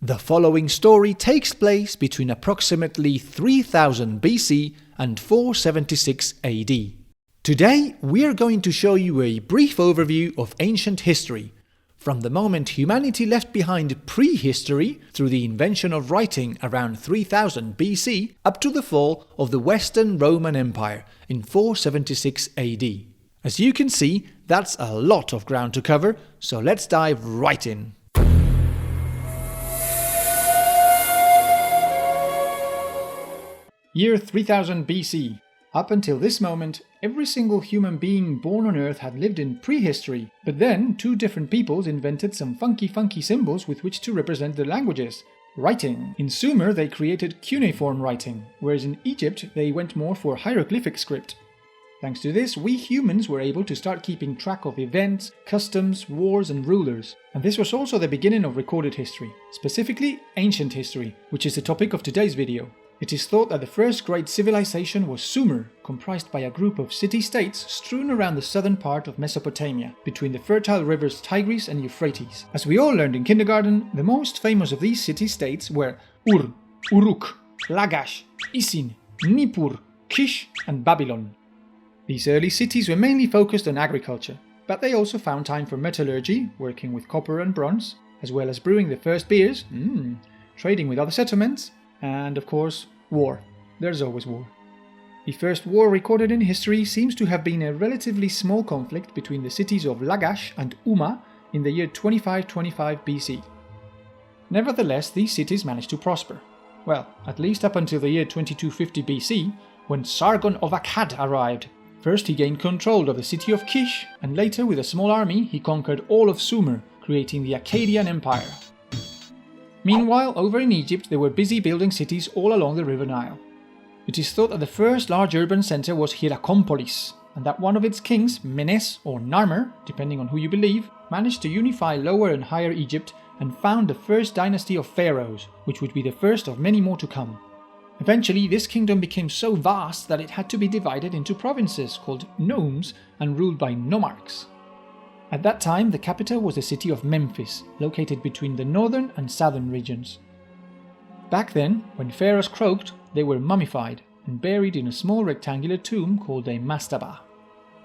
The following story takes place between approximately 3000 BC and 476 AD. Today, we are going to show you a brief overview of ancient history, from the moment humanity left behind prehistory through the invention of writing around 3000 BC up to the fall of the Western Roman Empire in 476 AD. As you can see, that's a lot of ground to cover, so let's dive right in. Year 3000 BC. Up until this moment, every single human being born on Earth had lived in prehistory, but then two different peoples invented some funky symbols with which to represent their languages. Writing. In Sumer they created cuneiform writing, whereas in Egypt they went more for hieroglyphic script. Thanks to this, we humans were able to start keeping track of events, customs, wars and rulers. And this was also the beginning of recorded history, specifically ancient history, which is the topic of today's video. It is thought that the first great civilization was Sumer, comprised by a group of city-states strewn around the southern part of Mesopotamia, between the fertile rivers Tigris and Euphrates. As we all learned in kindergarten, the most famous of these city-states were Ur, Uruk, Lagash, Isin, Nippur, Kish and Babylon. These early cities were mainly focused on agriculture, but they also found time for metallurgy, working with copper and bronze, as well as brewing the first beers, trading with other settlements, and of course, war. There's always war. The first war recorded in history seems to have been a relatively small conflict between the cities of Lagash and Umma in the year 2525 BC. Nevertheless, these cities managed to prosper. Well, at least up until the year 2250 BC, when Sargon of Akkad arrived. First he gained control of the city of Kish, and later with a small army he conquered all of Sumer, creating the Akkadian Empire. Meanwhile, over in Egypt they were busy building cities all along the River Nile. It is thought that the first large urban centre was Hierakonpolis, and that one of its kings, Menes or Narmer, depending on who you believe, managed to unify Lower and Higher Egypt and found the first dynasty of Pharaohs, which would be the first of many more to come. Eventually, this kingdom became so vast that it had to be divided into provinces called nomes and ruled by nomarchs. At that time, the capital was the city of Memphis, located between the northern and southern regions. Back then, when pharaohs croaked, they were mummified and buried in a small rectangular tomb called a mastabah.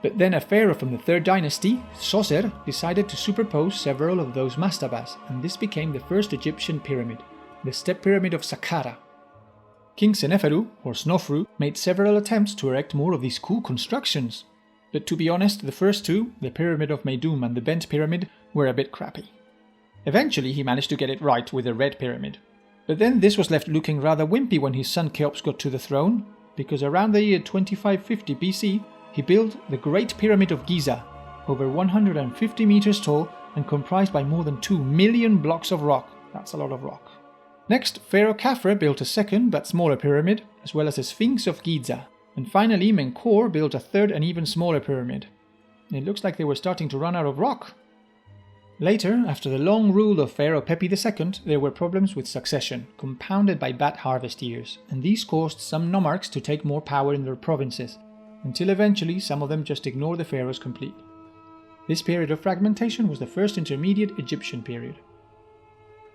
But then a pharaoh from the 3rd dynasty, Soser, decided to superpose several of those mastabahs, and this became the first Egyptian pyramid, the Step Pyramid of Saqqara. King Seneferu, or Snofru, made several attempts to erect more of these cool constructions. But to be honest, the first two, the Pyramid of Meidum and the Bent Pyramid, were a bit crappy. Eventually he managed to get it right with the Red Pyramid. But then this was left looking rather wimpy when his son Cheops got to the throne, because around the year 2550 BC he built the Great Pyramid of Giza, over 150 meters tall and comprised by more than 2 million blocks of rock. That's a lot of rock. Next, Pharaoh Khafre built a second but smaller pyramid, as well as the Sphinx of Giza. And finally, Menkaure built a third and even smaller pyramid. It looks like they were starting to run out of rock. Later, after the long rule of Pharaoh Pepi II, there were problems with succession, compounded by bad harvest years, and these caused some nomarchs to take more power in their provinces, until eventually some of them just ignored the pharaohs completely. This period of fragmentation was the first intermediate Egyptian period.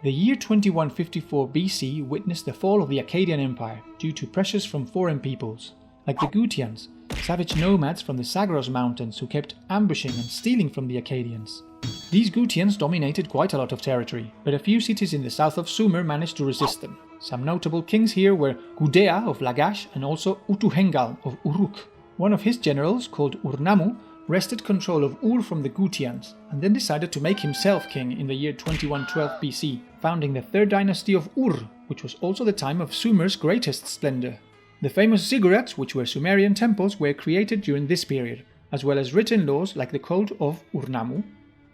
The year 2154 BC witnessed the fall of the Akkadian Empire due to pressures from foreign peoples, like the Gutians, savage nomads from the Zagros mountains who kept ambushing and stealing from the Akkadians. These Gutians dominated quite a lot of territory, but a few cities in the south of Sumer managed to resist them. Some notable kings here were Gudea of Lagash and also Utuhengal of Uruk. One of his generals, called Urnamu, wrested control of Ur from the Gutians, and then decided to make himself king in the year 2112 BC, founding the 3rd dynasty of Ur, which was also the time of Sumer's greatest splendor. The famous ziggurats, which were Sumerian temples, were created during this period, as well as written laws like the Code of Urnamu.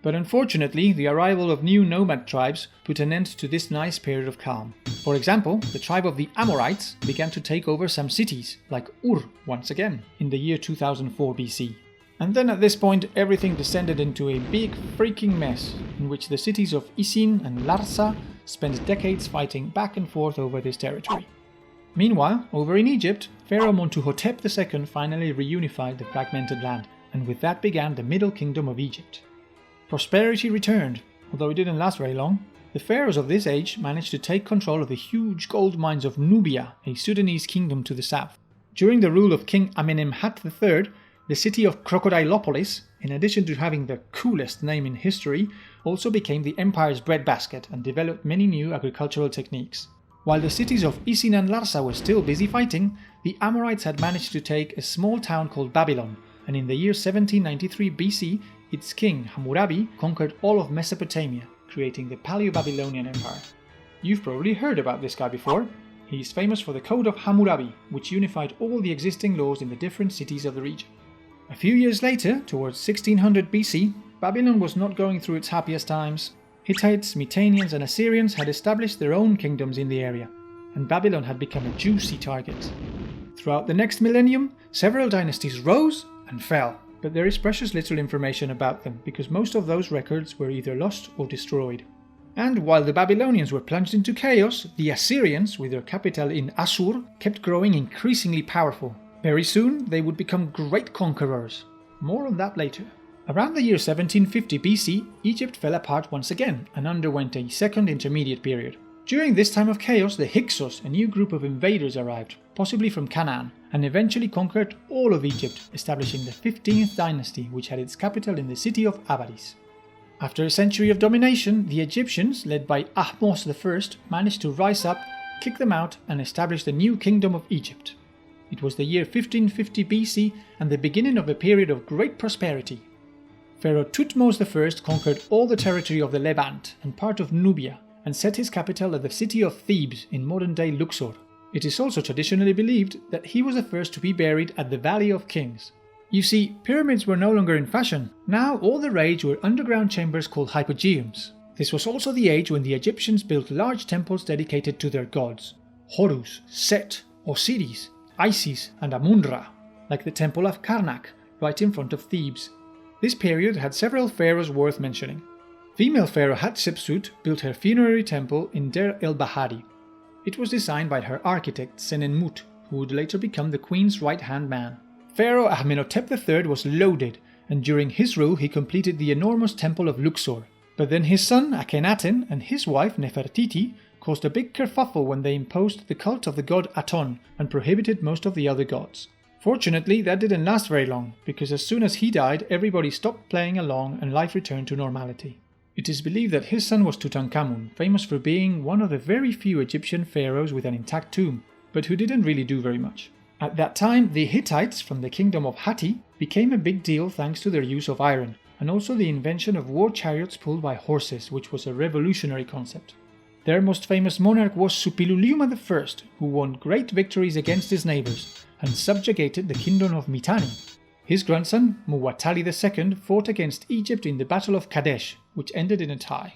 But unfortunately, the arrival of new nomad tribes put an end to this nice period of calm. For example, the tribe of the Amorites began to take over some cities, like Ur once again, in the year 2004 BC. And then at this point everything descended into a big freaking mess, in which the cities of Isin and Larsa spent decades fighting back and forth over this territory. Meanwhile, over in Egypt, Pharaoh Montuhotep II finally reunified the fragmented land, and with that began the Middle Kingdom of Egypt. Prosperity returned, although it didn't last very long. The The pharaohs of this age managed to take control of the huge gold mines of Nubia, a Sudanese kingdom to the south. During the rule of King Amenemhat III, the city of Crocodilopolis, in addition to having the coolest name in history, also became the empire's breadbasket and developed many new agricultural techniques. While the cities of Isin and Larsa were still busy fighting, the Amorites had managed to take a small town called Babylon, and in the year 1793 BC, its king Hammurabi conquered all of Mesopotamia, creating the Paleo-Babylonian Empire. You've probably heard about this guy before. He is famous for the Code of Hammurabi, which unified all the existing laws in the different cities of the region. A few years later, towards 1600 BC, Babylon was not going through its happiest times. Hittites, Mittanians and Assyrians had established their own kingdoms in the area, and Babylon had become a juicy target. Throughout the next millennium, several dynasties rose and fell, but there is precious little information about them because most of those records were either lost or destroyed. And while the Babylonians were plunged into chaos, the Assyrians, with their capital in Assur, kept growing increasingly powerful. Very soon, they would become great conquerors. More on that later. Around the year 1750 BC, Egypt fell apart once again and underwent a second intermediate period. During this time of chaos, the Hyksos, a new group of invaders, arrived, possibly from Canaan, and eventually conquered all of Egypt, establishing the 15th dynasty, which had its capital in the city of Avaris. After a century of domination, the Egyptians, led by Ahmose I, managed to rise up, kick them out, and establish the new kingdom of Egypt. It was the year 1550 BC and the beginning of a period of great prosperity. Pharaoh Thutmose I conquered all the territory of the Levant and part of Nubia, and set his capital at the city of Thebes in modern-day Luxor. It is also traditionally believed that he was the first to be buried at the Valley of Kings. You see, pyramids were no longer in fashion. Now all the rage were underground chambers called hypogeums. This was also the age when the Egyptians built large temples dedicated to their gods: Horus, Set, Osiris, Isis and Amun-Ra, like the temple of Karnak, right in front of Thebes. This period had several pharaohs worth mentioning. Female pharaoh Hatshepsut built her funerary temple in Der el-Bahari. It was designed by her architect Senenmut, who would later become the queen's right-hand man. Pharaoh Amenhotep III was loaded, and during his rule he completed the enormous temple of Luxor. But then his son Akhenaten and his wife Nefertiti caused a big kerfuffle when they imposed the cult of the god Aton and prohibited most of the other gods. Fortunately, that didn't last very long, because as soon as he died, everybody stopped playing along and life returned to normality. It is believed that his son was Tutankhamun, famous for being one of the very few Egyptian pharaohs with an intact tomb, but who didn't really do very much. At that time, the Hittites from the kingdom of Hatti became a big deal thanks to their use of iron, and also the invention of war chariots pulled by horses, which was a revolutionary concept. Their most famous monarch was Suppiluliuma I, who won great victories against his neighbors and subjugated the kingdom of Mitanni. His grandson, Muwatalli II, fought against Egypt in the Battle of Kadesh, which ended in a tie.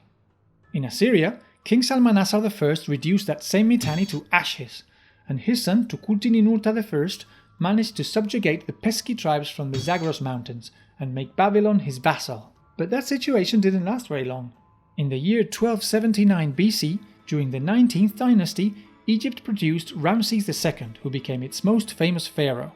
In Assyria, King Salmanassar I reduced that same Mitanni to ashes, and his son Tukulti-Ninurta I managed to subjugate the pesky tribes from the Zagros Mountains and make Babylon his vassal. But that situation didn't last very long. In the year 1279 BC, during the 19th dynasty, Egypt produced Ramses II, who became its most famous pharaoh.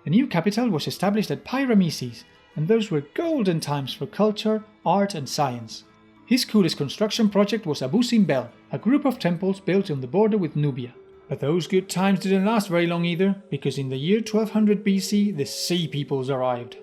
A new capital was established at Pi-Ramesses, and those were golden times for culture, art and science. His coolest construction project was Abu Simbel, a group of temples built on the border with Nubia. But those good times didn't last very long either, because in the year 1200 BC the Sea Peoples arrived.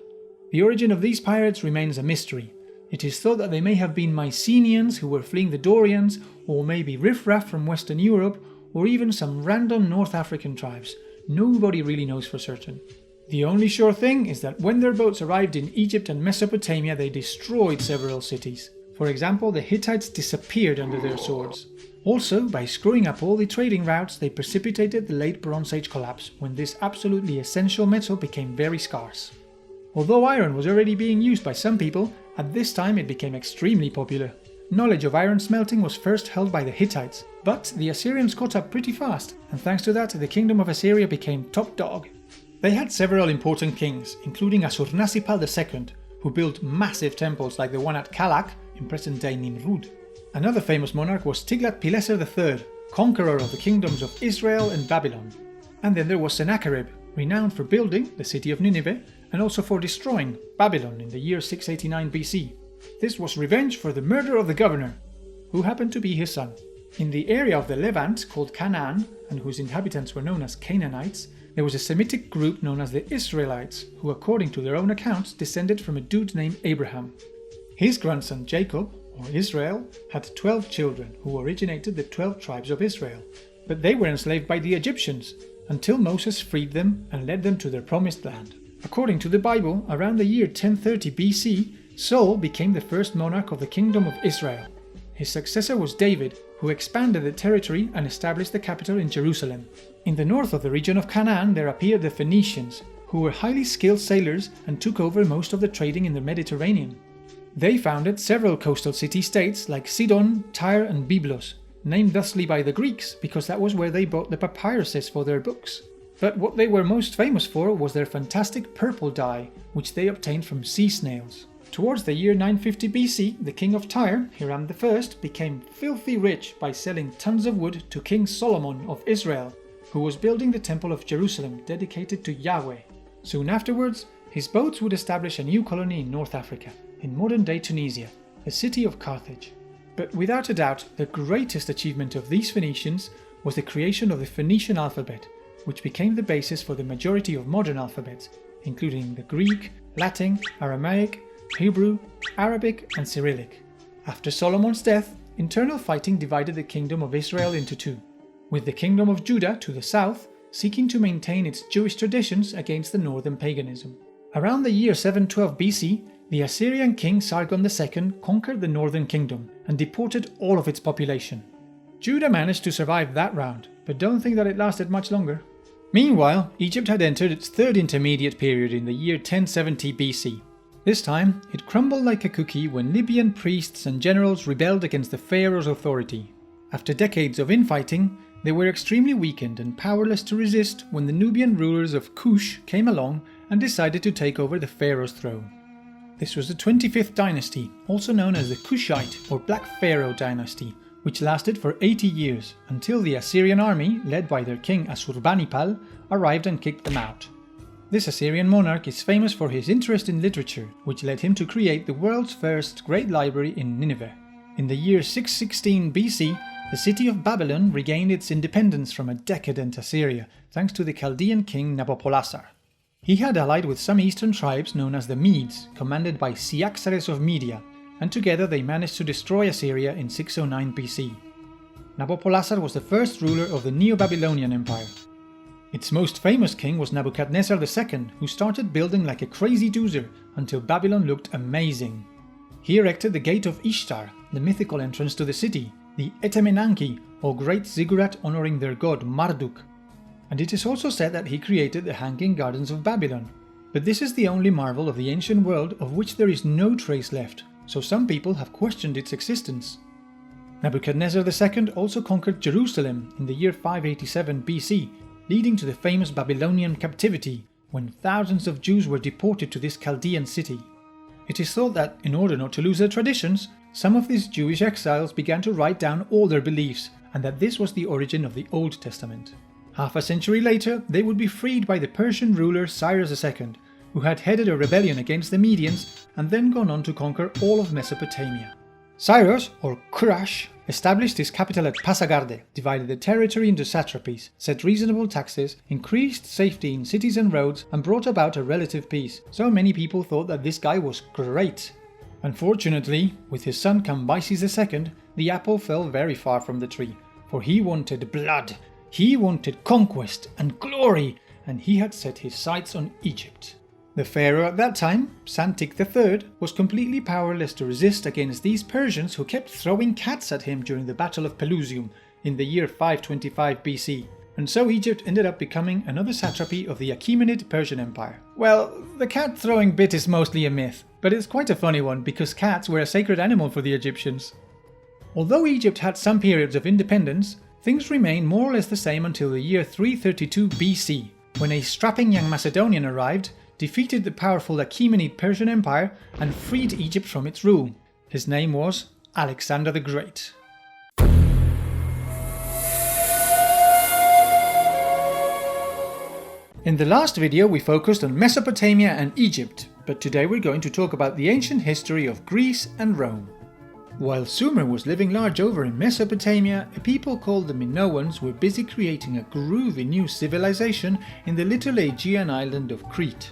The origin of these pirates remains a mystery. It is thought that they may have been Mycenaeans who were fleeing the Dorians, or maybe riffraff from Western Europe, or even some random North African tribes. Nobody really knows for certain. The only sure thing is that when their boats arrived in Egypt and Mesopotamia, they destroyed several cities. For example, the Hittites disappeared under their swords. Also, by screwing up all the trading routes, they precipitated the late Bronze Age collapse, when this absolutely essential metal became very scarce. Although iron was already being used by some people, at this time it became extremely popular. Knowledge of iron smelting was first held by the Hittites, but the Assyrians caught up pretty fast, and thanks to that the kingdom of Assyria became top dog. They had several important kings, including Ashurnasirpal II, who built massive temples like the one at Kalak in present-day Nimrud. Another famous monarch was Tiglath-Pileser III, conqueror of the kingdoms of Israel and Babylon. And then there was Sennacherib, renowned for building the city of Nineveh and also for destroying Babylon in the year 689 BC. This was revenge for the murder of the governor. who happened to be his son. In the area of the Levant called Canaan, and whose inhabitants were known as Canaanites, there was a Semitic group known as the Israelites, who according to their own accounts descended from a dude named Abraham. His grandson Jacob, or Israel, had 12 children who originated the 12 tribes of Israel, but they were enslaved by the Egyptians until Moses freed them and led them to their promised land. According to the Bible, around the year 1030 BC, Saul became the first monarch of the kingdom of Israel. His successor was David, who expanded the territory and established the capital in Jerusalem. In the north of the region of Canaan there appeared the Phoenicians, who were highly skilled sailors and took over most of the trading in the Mediterranean. They founded several coastal city-states like Sidon, Tyre and Byblos, named thusly by the Greeks because that was where they bought the papyruses for their books. But what they were most famous for was their fantastic purple dye, which they obtained from sea snails. Towards the year 950 BC, the king of Tyre, Hiram I, became filthy rich by selling tons of wood to King Solomon of Israel, who was building the Temple of Jerusalem dedicated to Yahweh. Soon afterwards, his boats would establish a new colony in North Africa, in modern-day Tunisia, the city of Carthage. But without a doubt, the greatest achievement of these Phoenicians was the creation of the Phoenician alphabet, which became the basis for the majority of modern alphabets, including the Greek, Latin, Aramaic, Hebrew, Arabic and Cyrillic. After Solomon's death, internal fighting divided the kingdom of Israel into two, with the kingdom of Judah to the south seeking to maintain its Jewish traditions against the northern paganism. Around the year 712 BC, the Assyrian king Sargon II conquered the northern kingdom and deported all of its population. Judah managed to survive that round, but don't think that it lasted much longer. Meanwhile, Egypt had entered its third intermediate period in the year 1070 BC. This time, it crumbled like a cookie when Libyan priests and generals rebelled against the Pharaoh's authority. After decades of infighting, they were extremely weakened and powerless to resist when the Nubian rulers of Kush came along and decided to take over the Pharaoh's throne. This was the 25th dynasty, also known as the Kushite or Black Pharaoh dynasty, which lasted for 80 years until the Assyrian army, led by their king Assurbanipal, arrived and kicked them out. This Assyrian monarch is famous for his interest in literature, which led him to create the world's first great library in Nineveh. In the year 616 BC, the city of Babylon regained its independence from a decadent Assyria, thanks to the Chaldean king Nabopolassar. He had allied with some eastern tribes known as the Medes, commanded by Cyaxares of Media, and together they managed to destroy Assyria in 609 BC. Nabopolassar was the first ruler of the Neo-Babylonian Empire. Its most famous king was Nebuchadnezzar II, who started building like a crazy doozer until Babylon looked amazing. He erected the Gate of Ishtar, the mythical entrance to the city, the Etemenanki, or Great Ziggurat honoring their god Marduk. And it is also said that he created the Hanging Gardens of Babylon. But this is the only marvel of the ancient world of which there is no trace left, so some people have questioned its existence. Nebuchadnezzar II also conquered Jerusalem in the year 587 BC, leading to the famous Babylonian captivity, when thousands of Jews were deported to this Chaldean city. It is thought that, in order not to lose their traditions, some of these Jewish exiles began to write down all their beliefs, and that this was the origin of the Old Testament. Half a century later, they would be freed by the Persian ruler Cyrus II, who had headed a rebellion against the Medians and then gone on to conquer all of Mesopotamia. Cyrus, or Kurash, established his capital at Pasargadae, divided the territory into satrapies, set reasonable taxes, increased safety in cities and roads, and brought about a relative peace. So many people thought that this guy was great. Unfortunately, with his son Cambyses II, the apple fell very far from the tree, for he wanted blood, he wanted conquest and glory, and he had set his sights on Egypt. The pharaoh at that time, Psamtik III, was completely powerless to resist against these Persians who kept throwing cats at him during the Battle of Pelusium in the year 525 BC, and so Egypt ended up becoming another satrapy of the Achaemenid Persian Empire. Well, the cat throwing bit is mostly a myth, but it's quite a funny one because cats were a sacred animal for the Egyptians. Although Egypt had some periods of independence, things remained more or less the same until the year 332 BC, when a strapping young Macedonian arrived, defeated the powerful Achaemenid Persian Empire, and freed Egypt from its rule. His name was Alexander the Great. In the last video we focused on Mesopotamia and Egypt, but today we're going to talk about the ancient history of Greece and Rome. While Sumer was living large over in Mesopotamia, a people called the Minoans were busy creating a groovy new civilization in the little Aegean island of Crete.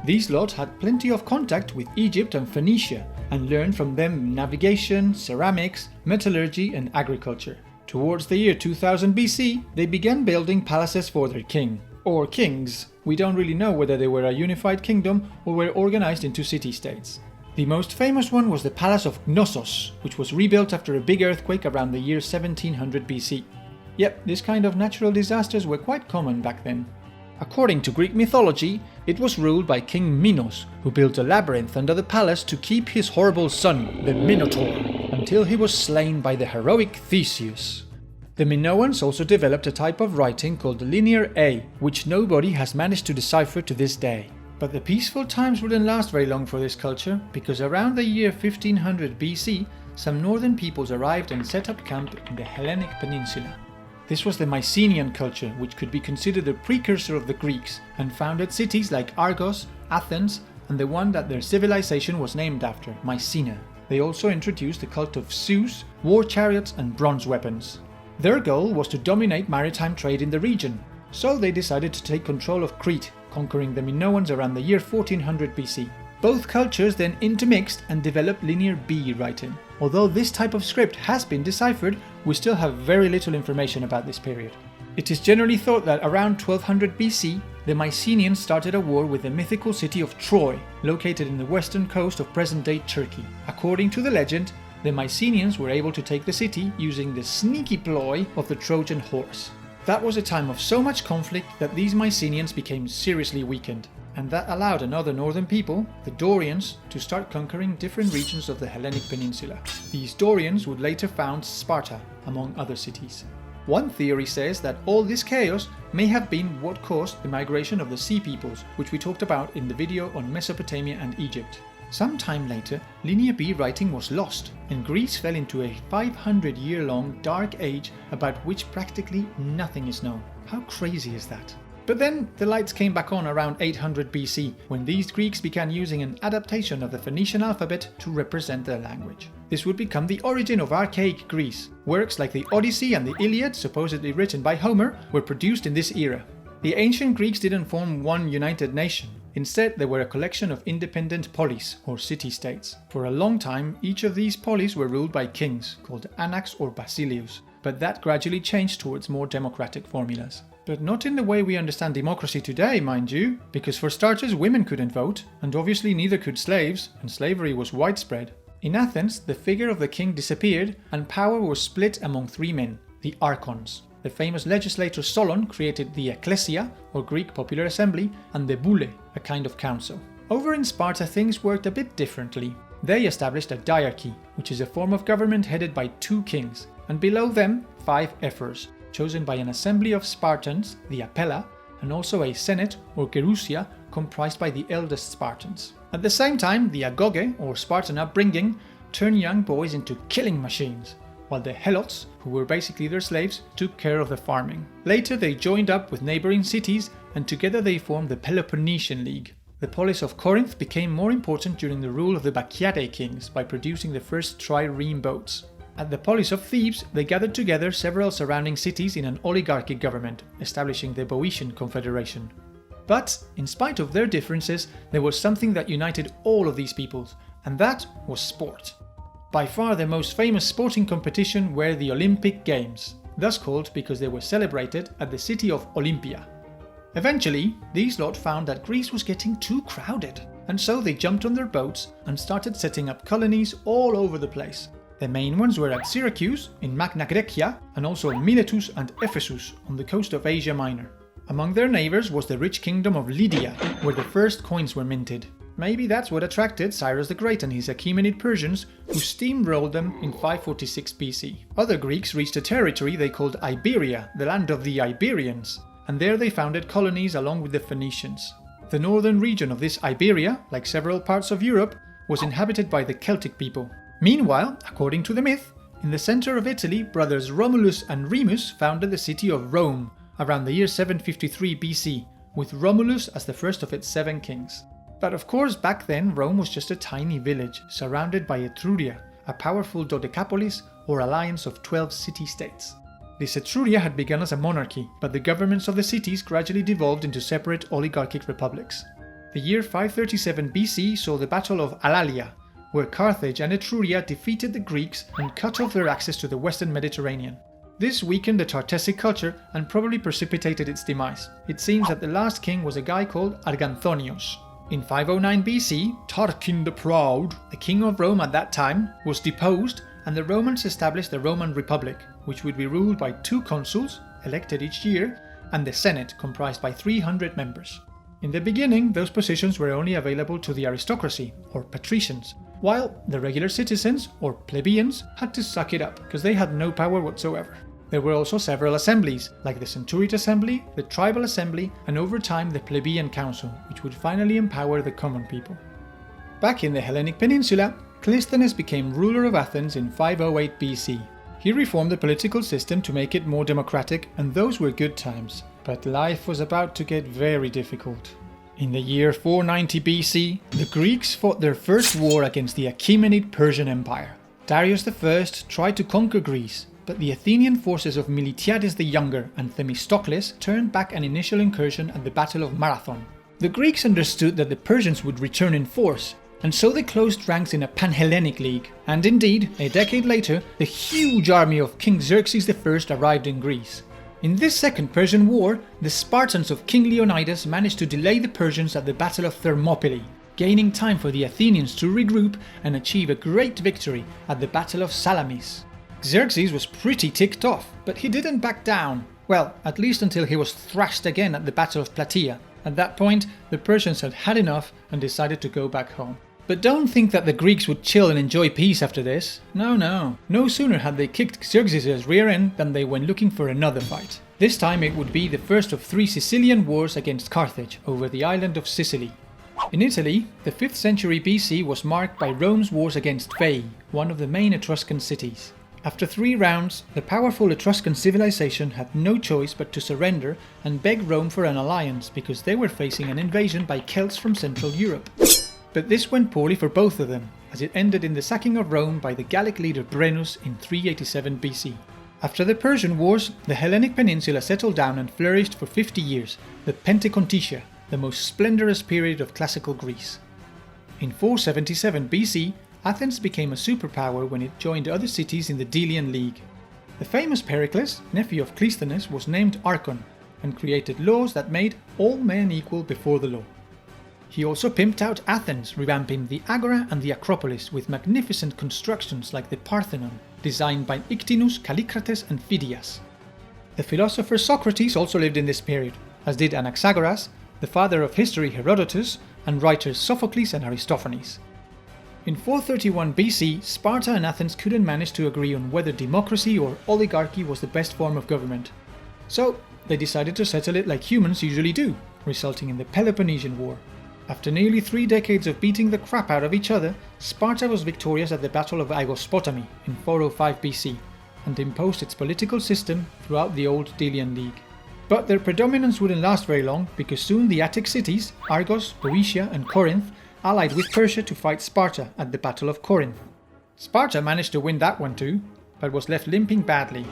These lot had plenty of contact with Egypt and Phoenicia and learned from them navigation, ceramics, metallurgy and agriculture. Towards the year 2000 BC, they began building palaces for their king, or kings. We don't really know whether they were a unified kingdom or were organized into city-states. The most famous one was the Palace of Knossos, which was rebuilt after a big earthquake around the year 1700 BC. Yep, this kind of natural disasters were quite common back then. According to Greek mythology, it was ruled by King Minos, who built a labyrinth under the palace to keep his horrible son, the Minotaur, until he was slain by the heroic Theseus. The Minoans also developed a type of writing called Linear A, which nobody has managed to decipher to this day. But the peaceful times wouldn't last very long for this culture, because around the year 1500 BC, some northern peoples arrived and set up camp in the Hellenic Peninsula. This was the Mycenaean culture, which could be considered the precursor of the Greeks, and founded cities like Argos, Athens, and the one that their civilization was named after, Mycena. They also introduced the cult of Zeus, war chariots, and bronze weapons. Their goal was to dominate maritime trade in the region, so they decided to take control of Crete, conquering the Minoans around the year 1400 BC. Both cultures then intermixed and developed Linear B writing. Although this type of script has been deciphered, we still have very little information about this period. It is generally thought that around 1200 BC, the Mycenaeans started a war with the mythical city of Troy, located in the western coast of present-day Turkey. According to the legend, the Mycenaeans were able to take the city using the sneaky ploy of the Trojan horse. That was a time of so much conflict that these Mycenaeans became seriously weakened, and that allowed another northern people, the Dorians, to start conquering different regions of the Hellenic Peninsula. These Dorians would later found Sparta, among other cities. One theory says that all this chaos may have been what caused the migration of the Sea Peoples, which we talked about in the video on Mesopotamia and Egypt. Sometime later, Linear B writing was lost, and Greece fell into a 500-year-long dark age about which practically nothing is known. How crazy is that? But then the lights came back on around 800 BC, when these Greeks began using an adaptation of the Phoenician alphabet to represent their language. This would become the origin of Archaic Greece. Works like the Odyssey and the Iliad, supposedly written by Homer, were produced in this era. The ancient Greeks didn't form one united nation. Instead, they were a collection of independent polis, or city-states. For a long time, each of these polis were ruled by kings, called anax or basileus, but that gradually changed towards more democratic formulas. But not in the way we understand democracy today, mind you, because for starters women couldn't vote, and obviously neither could slaves, and slavery was widespread. In Athens, the figure of the king disappeared, and power was split among three men, the archons. The famous legislator Solon created the Ecclesia, or Greek Popular Assembly, and the Boule, a kind of council. Over in Sparta things worked a bit differently. They established a diarchy, which is a form of government headed by two kings, and below them 5 ephors, chosen by an assembly of Spartans, the Apella, and also a senate, or Gerousia, comprised by the eldest Spartans. At the same time, the Agoge, or Spartan upbringing, turned young boys into killing machines, while the Helots, who were basically their slaves, took care of the farming. Later they joined up with neighboring cities, and together they formed the Peloponnesian League. The polis of Corinth became more important during the rule of the Bacchiadae kings by producing the first trireme boats. At the polis of Thebes, they gathered together several surrounding cities in an oligarchic government, establishing the Boeotian Confederation. But, in spite of their differences, there was something that united all of these peoples, and that was sport. By far the most famous sporting competition were the Olympic Games, thus called because they were celebrated at the city of Olympia. Eventually, these lot found that Greece was getting too crowded, and so they jumped on their boats and started setting up colonies all over the place. The main ones were at Syracuse, in Magna Graecia, and also Miletus and Ephesus, on the coast of Asia Minor. Among their neighbors was the rich kingdom of Lydia, where the first coins were minted. Maybe that's what attracted Cyrus the Great and his Achaemenid Persians, who steamrolled them in 546 BC. Other Greeks reached a territory they called Iberia, the land of the Iberians, and there they founded colonies along with the Phoenicians. The northern region of this Iberia, like several parts of Europe, was inhabited by the Celtic people. Meanwhile, according to the myth, in the center of Italy, brothers Romulus and Remus founded the city of Rome around the year 753 BC, with Romulus as the first of its 7 kings. But of course, back then Rome was just a tiny village, surrounded by Etruria, a powerful dodecapolis or alliance of 12 city-states. This Etruria had begun as a monarchy, but the governments of the cities gradually devolved into separate oligarchic republics. The year 537 BC saw the Battle of Alalia, where Carthage and Etruria defeated the Greeks and cut off their access to the western Mediterranean. This weakened the Tartessic culture and probably precipitated its demise. It seems that the last king was a guy called Arganthonios. In 509 BC, Tarquin the Proud, the king of Rome at that time, was deposed, and the Romans established the Roman Republic, which would be ruled by 2 consuls, elected each year, and the Senate, comprised by 300 members. In the beginning, those positions were only available to the aristocracy, or patricians, while the regular citizens, or plebeians, had to suck it up, because they had no power whatsoever. There were also several assemblies, like the Centuriate Assembly, the Tribal Assembly, and over time the Plebeian Council, which would finally empower the common people. Back in the Hellenic Peninsula, Clisthenes became ruler of Athens in 508 BC. He reformed the political system to make it more democratic, and those were good times. But life was about to get very difficult. In the year 490 BC, the Greeks fought their first war against the Achaemenid Persian Empire. Darius I tried to conquer Greece, but the Athenian forces of Miltiades the Younger and Themistocles turned back an initial incursion at the Battle of Marathon. The Greeks understood that the Persians would return in force, and so they closed ranks in a Pan-Hellenic League, and indeed, a decade later, the huge army of King Xerxes I arrived in Greece. In this Second Persian War, the Spartans of King Leonidas managed to delay the Persians at the Battle of Thermopylae, gaining time for the Athenians to regroup and achieve a great victory at the Battle of Salamis. Xerxes was pretty ticked off, but he didn't back down. Well, at least until he was thrashed again at the Battle of Plataea. At that point, the Persians had had enough and decided to go back home. But don't think that the Greeks would chill and enjoy peace after this. No. No sooner had they kicked Xerxes' rear end than they went looking for another fight. This time it would be the first of 3 Sicilian wars against Carthage over the island of Sicily. In Italy, the 5th century BC was marked by Rome's wars against Veii, one of the main Etruscan cities. After 3 rounds, the powerful Etruscan civilization had no choice but to surrender and beg Rome for an alliance because they were facing an invasion by Celts from Central Europe. But this went poorly for both of them, as it ended in the sacking of Rome by the Gallic leader Brennus in 387 BC. After the Persian Wars, the Hellenic Peninsula settled down and flourished for 50 years, the Penteconticia, the most splendorous period of classical Greece. In 477 BC, Athens became a superpower when it joined other cities in the Delian League. The famous Pericles, nephew of Clisthenes, was named Archon and created laws that made all men equal before the law. He also pimped out Athens, revamping the Agora and the Acropolis with magnificent constructions like the Parthenon, designed by Ictinus, Callicrates and Phidias. The philosopher Socrates also lived in this period, as did Anaxagoras, the father of history Herodotus, and writers Sophocles and Aristophanes. In 431 BC, Sparta and Athens couldn't manage to agree on whether democracy or oligarchy was the best form of government. So, they decided to settle it like humans usually do, resulting in the Peloponnesian War. After nearly 3 decades of beating the crap out of each other, Sparta was victorious at the Battle of Aegospotami in 405 BC, and imposed its political system throughout the old Delian League. But their predominance wouldn't last very long, because soon the Attic cities, Argos, Boeotia and Corinth, allied with Persia to fight Sparta at the Battle of Corinth. Sparta managed to win that one too, but was left limping badly,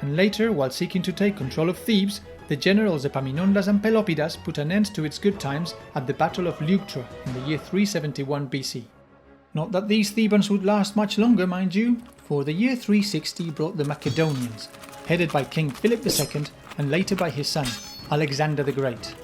and later, while seeking to take control of Thebes, the generals Epaminondas and Pelopidas put an end to its good times at the Battle of Leuctra in the year 371 BC. Not that these Thebans would last much longer, mind you, for the year 360 brought the Macedonians, headed by King Philip II and later by his son, Alexander the Great.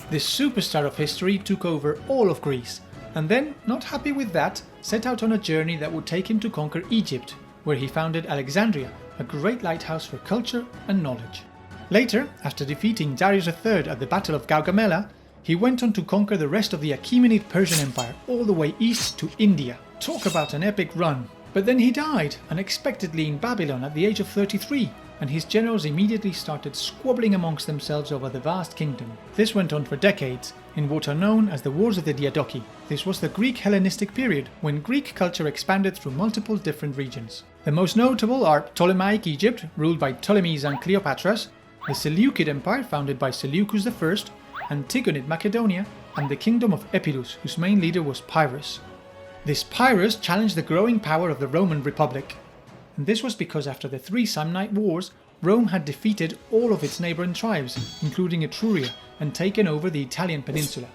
This superstar of history took over all of Greece, and then, not happy with that, set out on a journey that would take him to conquer Egypt, where he founded Alexandria, a great lighthouse for culture and knowledge. Later, after defeating Darius III at the Battle of Gaugamela, he went on to conquer the rest of the Achaemenid Persian Empire all the way east to India. Talk about an epic run! But then he died, unexpectedly in Babylon at the age of 33, and his generals immediately started squabbling amongst themselves over the vast kingdom. This went on for decades, in what are known as the Wars of the Diadochi. This was the Greek Hellenistic period, when Greek culture expanded through multiple different regions. The most notable are Ptolemaic Egypt, ruled by Ptolemies and Cleopatras, the Seleucid Empire founded by Seleucus I, Antigonid Macedonia, and the Kingdom of Epirus, whose main leader was Pyrrhus. This Pyrrhus challenged the growing power of the Roman Republic. And this was because after the 3 Samnite Wars, Rome had defeated all of its neighbouring tribes, including Etruria, and taken over the Italian peninsula.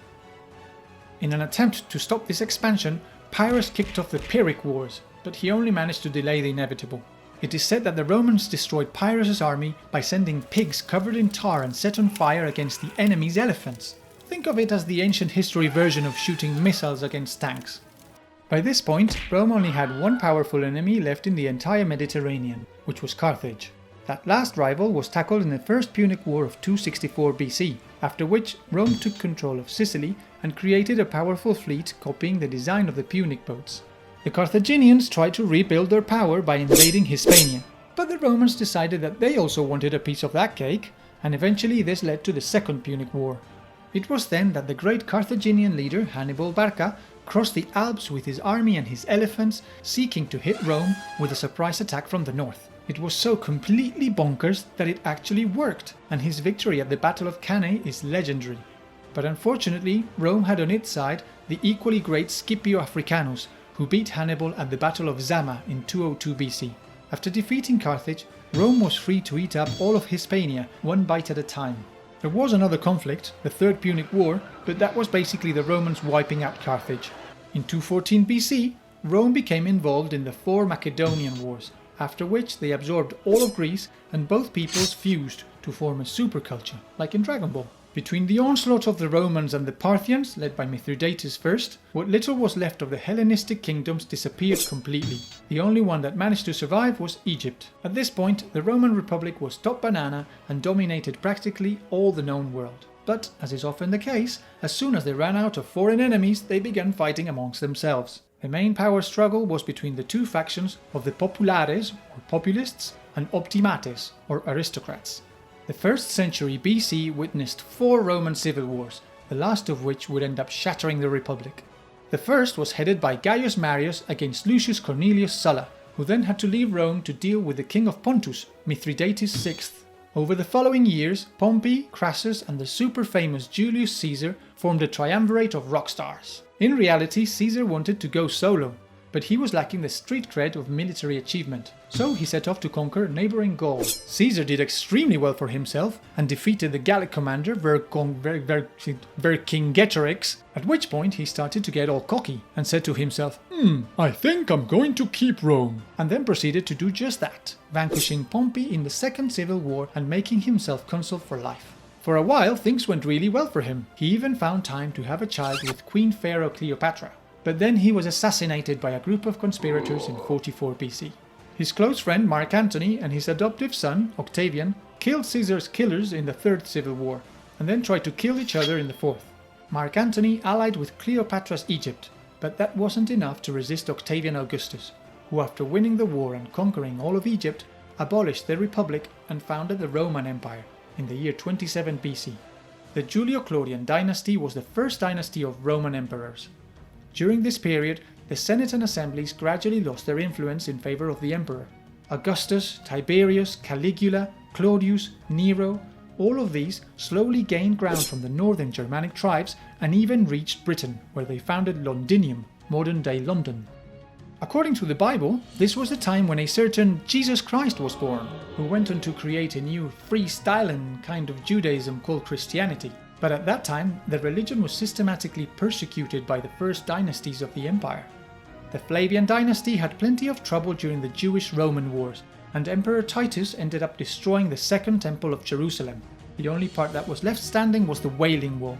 In an attempt to stop this expansion, Pyrrhus kicked off the Pyrrhic Wars, but he only managed to delay the inevitable. It is said that the Romans destroyed Pyrrhus' army by sending pigs covered in tar and set on fire against the enemy's elephants. Think of it as the ancient history version of shooting missiles against tanks. By this point, Rome only had one powerful enemy left in the entire Mediterranean, which was Carthage. That last rival was tackled in the First Punic War of 264 BC, after which Rome took control of Sicily and created a powerful fleet copying the design of the Punic boats. The Carthaginians tried to rebuild their power by invading Hispania, but the Romans decided that they also wanted a piece of that cake, and eventually this led to the Second Punic War. It was then that the great Carthaginian leader Hannibal Barca crossed the Alps with his army and his elephants, seeking to hit Rome with a surprise attack from the north. It was so completely bonkers that it actually worked, and his victory at the Battle of Cannae is legendary. But unfortunately, Rome had on its side the equally great Scipio Africanus, who beat Hannibal at the Battle of Zama in 202 BC. After defeating Carthage, Rome was free to eat up all of Hispania, one bite at a time. There was another conflict, the Third Punic War, but that was basically the Romans wiping out Carthage. In 214 BC, Rome became involved in the 4 Macedonian Wars, after which they absorbed all of Greece and both peoples fused to form a superculture, like in Dragon Ball. Between the onslaught of the Romans and the Parthians, led by Mithridates I, what little was left of the Hellenistic kingdoms disappeared completely. The only one that managed to survive was Egypt. At this point, the Roman Republic was top banana and dominated practically all the known world. But, as is often the case, as soon as they ran out of foreign enemies, they began fighting amongst themselves. The main power struggle was between the two factions of the Populares, or populists, and Optimates, or aristocrats. The 1st century BC witnessed 4 Roman civil wars, the last of which would end up shattering the Republic. The first was headed by Gaius Marius against Lucius Cornelius Sulla, who then had to leave Rome to deal with the king of Pontus, Mithridates VI. Over the following years, Pompey, Crassus and the super famous Julius Caesar formed a triumvirate of rock stars. In reality, Caesar wanted to go solo, but he was lacking the street cred of military achievement, so he set off to conquer neighbouring Gaul. Caesar did extremely well for himself and defeated the Gallic commander Vercingetorix, at which point he started to get all cocky and said to himself, I think I'm going to keep Rome, and then proceeded to do just that, vanquishing Pompey in the Second Civil War and making himself consul for life. For a while things went really well for him. He even found time to have a child with Queen Pharaoh Cleopatra. But then he was assassinated by a group of conspirators in 44 BC. His close friend Mark Antony and his adoptive son, Octavian, killed Caesar's killers in the Third Civil War, and then tried to kill each other in the Fourth. Mark Antony allied with Cleopatra's Egypt, but that wasn't enough to resist Octavian Augustus, who after winning the war and conquering all of Egypt, abolished the Republic and founded the Roman Empire in the year 27 BC. The Julio-Claudian dynasty was the first dynasty of Roman emperors. During this period, the Senate and assemblies gradually lost their influence in favor of the emperor. Augustus, Tiberius, Caligula, Claudius, Nero, all of these slowly gained ground from the northern Germanic tribes and even reached Britain, where they founded Londinium, modern-day London. According to the Bible, this was the time when a certain Jesus Christ was born, who went on to create a new freestyling kind of Judaism called Christianity. But at that time, the religion was systematically persecuted by the first dynasties of the empire. The Flavian dynasty had plenty of trouble during the Jewish-Roman wars, and Emperor Titus ended up destroying the Second Temple of Jerusalem. The only part that was left standing was the Wailing Wall.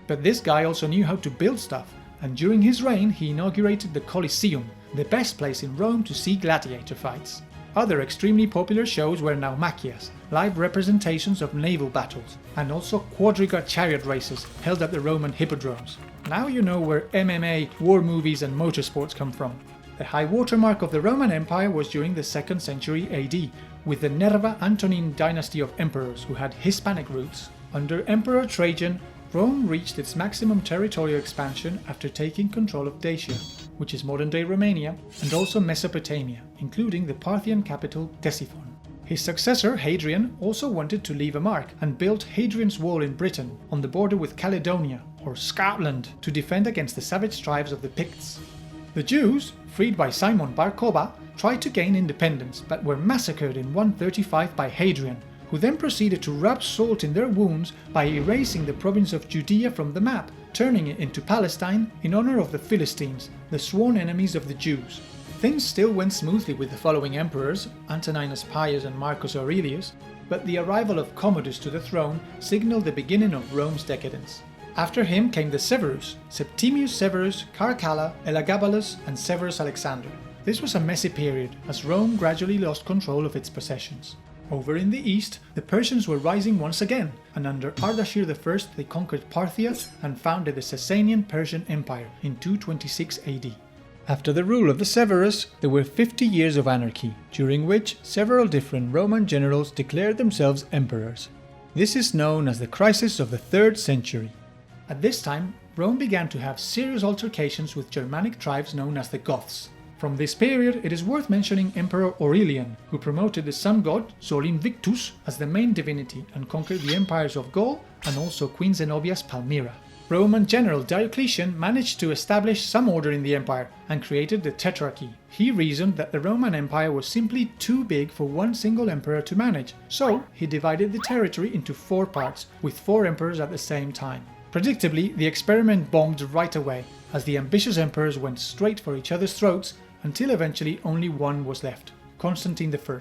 But this guy also knew how to build stuff, and during his reign he inaugurated the Colosseum, the best place in Rome to see gladiator fights. Other extremely popular shows were naumachías, live representations of naval battles, and also quadriga chariot races held at the Roman hippodromes. Now you know where MMA, war movies and motorsports come from. The high watermark of the Roman Empire was during the 2nd century AD, with the Nerva Antonine dynasty of emperors who had Hispanic roots. Under Emperor Trajan, Rome reached its maximum territorial expansion after taking control of Dacia, which is modern-day Romania, and also Mesopotamia, including the Parthian capital Ctesiphon. His successor, Hadrian, also wanted to leave a mark and built Hadrian's Wall in Britain, on the border with Caledonia, or Scotland, to defend against the savage tribes of the Picts. The Jews, freed by Simon Bar Kokhba, tried to gain independence but were massacred in 135 by Hadrian, who then proceeded to rub salt in their wounds by erasing the province of Judea from the map, turning it into Palestine in honor of the Philistines, the sworn enemies of the Jews. Things still went smoothly with the following emperors, Antoninus Pius and Marcus Aurelius, but the arrival of Commodus to the throne signaled the beginning of Rome's decadence. After him came the Severus, Septimius Severus, Caracalla, Elagabalus, and Severus Alexander. This was a messy period, as Rome gradually lost control of its possessions. Over in the east, the Persians were rising once again, and under Ardashir I they conquered Parthia and founded the Sasanian Persian Empire in 226 AD. After the rule of the Severus, there were 50 years of anarchy, during which several different Roman generals declared themselves emperors. This is known as the crisis of the 3rd century. At this time, Rome began to have serious altercations with Germanic tribes known as the Goths. From this period, it is worth mentioning Emperor Aurelian, who promoted the sun god Sol Invictus as the main divinity and conquered the empires of Gaul and also Queen Zenobia's Palmyra. Roman general Diocletian managed to establish some order in the empire and created the Tetrarchy. He reasoned that the Roman Empire was simply too big for one single emperor to manage, so he divided the territory into 4 parts, with 4 emperors at the same time. Predictably, the experiment bombed right away, as the ambitious emperors went straight for each other's throats until eventually only one was left, Constantine I.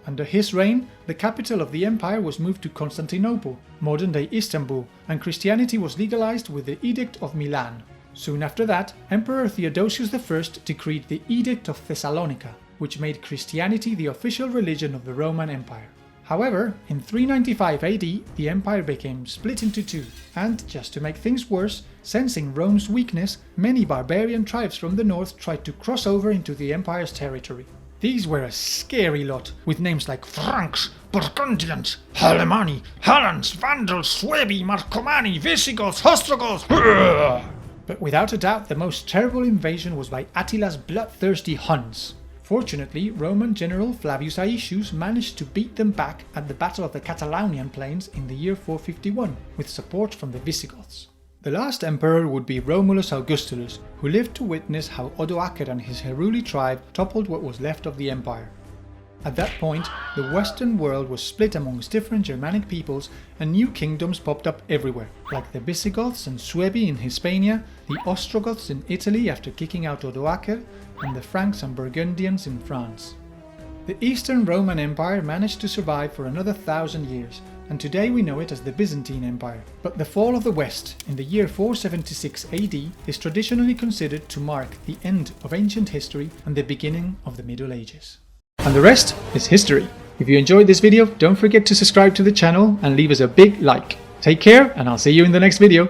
Under his reign, the capital of the empire was moved to Constantinople, modern-day Istanbul, and Christianity was legalized with the Edict of Milan. Soon after that, Emperor Theodosius I decreed the Edict of Thessalonica, which made Christianity the official religion of the Roman Empire. However, in 395 AD, the empire became split into 2, and, just to make things worse, sensing Rome's weakness, many barbarian tribes from the north tried to cross over into the empire's territory. These were a scary lot, with names like Franks, Burgundians, Alemanni, Helens, Vandals, Suebi, Marcomanni, Visigoths, Ostrogoths. But without a doubt, the most terrible invasion was by Attila's bloodthirsty Huns. Fortunately, Roman general Flavius Aetius managed to beat them back at the Battle of the Catalaunian Plains in the year 451, with support from the Visigoths. The last emperor would be Romulus Augustulus, who lived to witness how Odoacer and his Heruli tribe toppled what was left of the empire. At that point, the Western world was split amongst different Germanic peoples and new kingdoms popped up everywhere, like the Visigoths and Suebi in Hispania, the Ostrogoths in Italy after kicking out Odoacer, and the Franks and Burgundians in France. The Eastern Roman Empire managed to survive for another 1,000 years, and today we know it as the Byzantine Empire. But the fall of the West in the year 476 AD is traditionally considered to mark the end of ancient history and the beginning of the Middle Ages. And the rest is history. If you enjoyed this video, don't forget to subscribe to the channel and leave us a big like. Take care, and I'll see you in the next video.